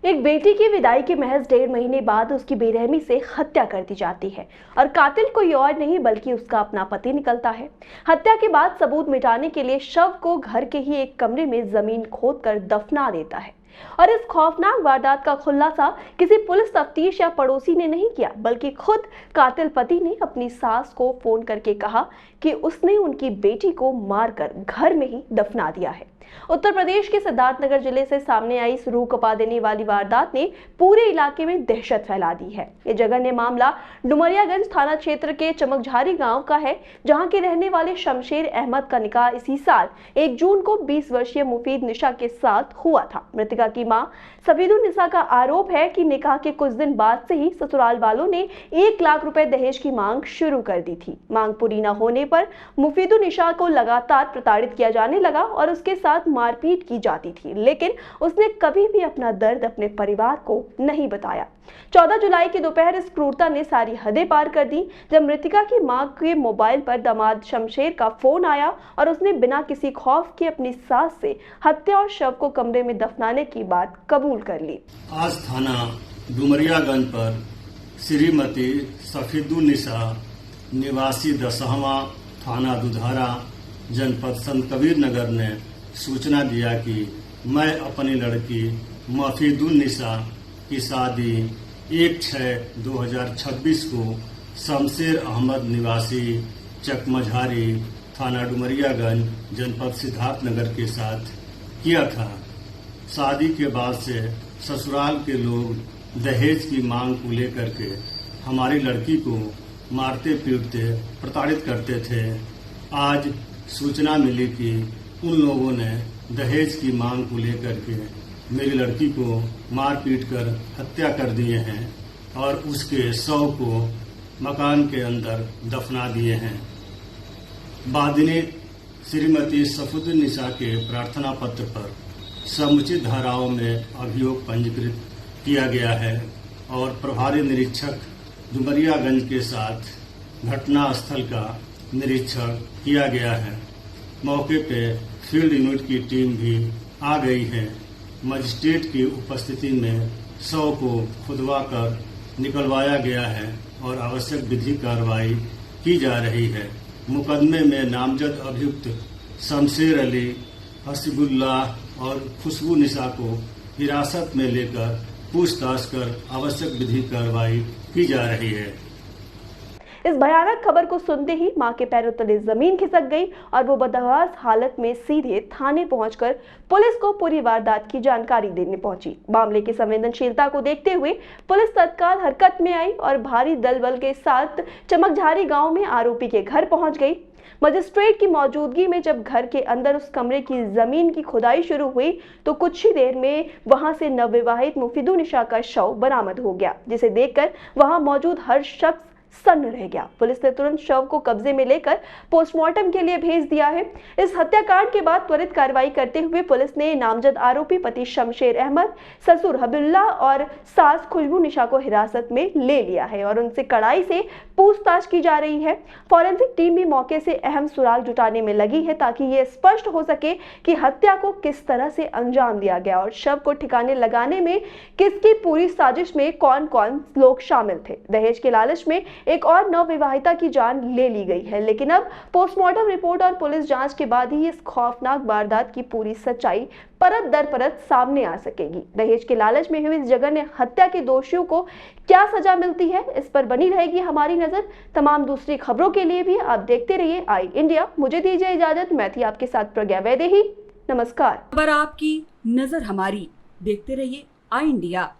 एक बेटी की विदाई के महज 1.5 महीने बाद उसकी बेरहमी से हत्या कर दी जाती है और कातिल कोई और नहीं बल्कि उसका अपना पति निकलता है। हत्या के बाद सबूत मिटाने के लिए शव को घर के ही एक कमरे में जमीन खोदकर दफना देता है और इस खौफनाक वारदात का खुलासा किसी पुलिस तफ्तीश या पड़ोसी ने नहीं किया, बल्कि खुद कातिल पति ने अपनी सास को फोन करके कहा कि उसने उनकी बेटी को मारकर घर में ही दफना दिया है। उत्तर प्रदेश के सिद्धार्थनगर जिले से सामने आई इस रूह कपा देने वाली वारदात ने पूरे इलाके में दहशत फैला दी है। ये जघन्य मामला डुमरियागंज थाना क्षेत्र के चमकझारी गांव का है, जहां के रहने वाले शमशेर अहमद का निकाह इसी साल 1 जून को 20 वर्षीय मुफीद निशा के साथ हुआ था। मृतका की मां सफीदुन निसा का आरोप है कि निकाह के कुछ दिन बाद से ही ससुराल वालों ने 1 लाख रुपए दहेज की मांग शुरू कर दी थी। मांग पूरी न होने पर मुफीदुन निशा को लगातार प्रताड़ित किया जाने लगा और उसके साथ मारपीट की जाती थी, लेकिन उसने कभी भी अपना दर्द अपने परिवार को नहीं बताया। 14 जुलाई की दोपहर इस क्रूरता ने सारी हदें पार कर दी, जब मृतका की मां के मोबाइल पर दामाद शमशेर का फोन आया और उसने बिना किसी खौफ के अपनी सास से हत्या और शव को कमरे में दफनाने की बात कबूल कर ली। आज थाना डुमरियागंज पर श्रीमती सफीदुन निसा निवासी दसहवा थाना दुधारा जनपद संत कबीर नगर ने सूचना दिया कि मैं अपनी लड़की मफीदुन निसा की शादी 1/6/2026 को शमशेर अहमद निवासी चकमझारी थाना डुमरियागंज जनपद सिद्धार्थनगर के साथ किया था। शादी के बाद से ससुराल के लोग दहेज की मांग को लेकर के हमारी लड़की को मारते पीटते प्रताड़ित करते थे। आज सूचना मिली कि उन लोगों ने दहेज की मांग को लेकर के मेरी लड़की को मार पीट कर हत्या कर दिए हैं और उसके शव को मकान के अंदर दफना दिए हैं। बादिनी श्रीमती सफीदुन निसा के प्रार्थना पत्र पर समुचित धाराओं में अभियोग पंजीकृत किया गया है और प्रभारी निरीक्षक डुमरियागंज के साथ घटना स्थल का निरीक्षण किया गया है। मौके पे फील्ड यूनिट की टीम भी आ गई है। मजिस्ट्रेट की उपस्थिति में शव को खुदवा कर निकलवाया गया है और आवश्यक विधिक कार्रवाई की जा रही है। मुकदमे में नामजद अभियुक्त शमशेर अली, हसीबुल्लाह और खुशबू निसा को हिरासत में लेकर पूछताछ कर आवश्यक विधिक कार्रवाई की जा रही है। इस भयानक खबर को सुनते ही मां के पैरों तले जमीन खिसक गई और वो बदहवास हालत में सीधे थाने पहुंचकर पुलिस को पूरी वारदात की जानकारी देने पहुंची। मामले की संवेदनशीलता को देखते हुए पुलिस तत्काल हरकत में आई और भारी दल बल के साथ चमकझारी गांव में आरोपी के घर पहुंच गई। मजिस्ट्रेट की मौजूदगी में जब घर के अंदर उस कमरे की जमीन की खुदाई शुरू हुई तो कुछ ही देर में वहां से नवविवाहित मुफीदुन निशा का शव बरामद हो गया, जिसे देखकर वहां मौजूद हर शख्स सन्न रह गया। पुलिस ने तुरंत शव को कब्जे में लेकर पोस्टमार्टम के लिए भेज दिया है। इस हत्याकांड के बाद त्वरित कार्रवाई करते हुए पुलिस ने नामजद आरोपी पति शमशेर अहमद, ससुर हबीबुल्लाह और सास खुशबू निशा को हिरासत में ले लिया है और उनसे कड़ाई से पूछताछ की जा रही है। फॉरेंसिक टीम भी मौके से अहम सुराग जुटाने में लगी है ताकि ये स्पष्ट हो सके कि हत्या को किस तरह से अंजाम दिया गया और शव को ठिकाने लगाने में किसकी पूरी साजिश में कौन कौन लोग शामिल थे। दहेज के लालच में एक और नवविवाहिता की जान ले ली गई है, लेकिन अब पोस्टमार्टम रिपोर्ट और पुलिस जांच के बाद ही इस खौफनाक वारदात की पूरी सच्चाई परत दर परत सामने आ सकेगी। दहेज के लालच में हुई इस जघन्य हत्या के दोषियों को क्या सजा मिलती है, इस पर बनी रहेगी हमारी नजर। तमाम दूसरी खबरों के लिए भी आप देखते रहिए आई इंडिया। मुझे दीजिए इजाजत, मैं थी आपके साथ प्रज्ञा वैदेही। नमस्कार। खबर आपकी, नजर हमारी, देखते रहिए आई इंडिया।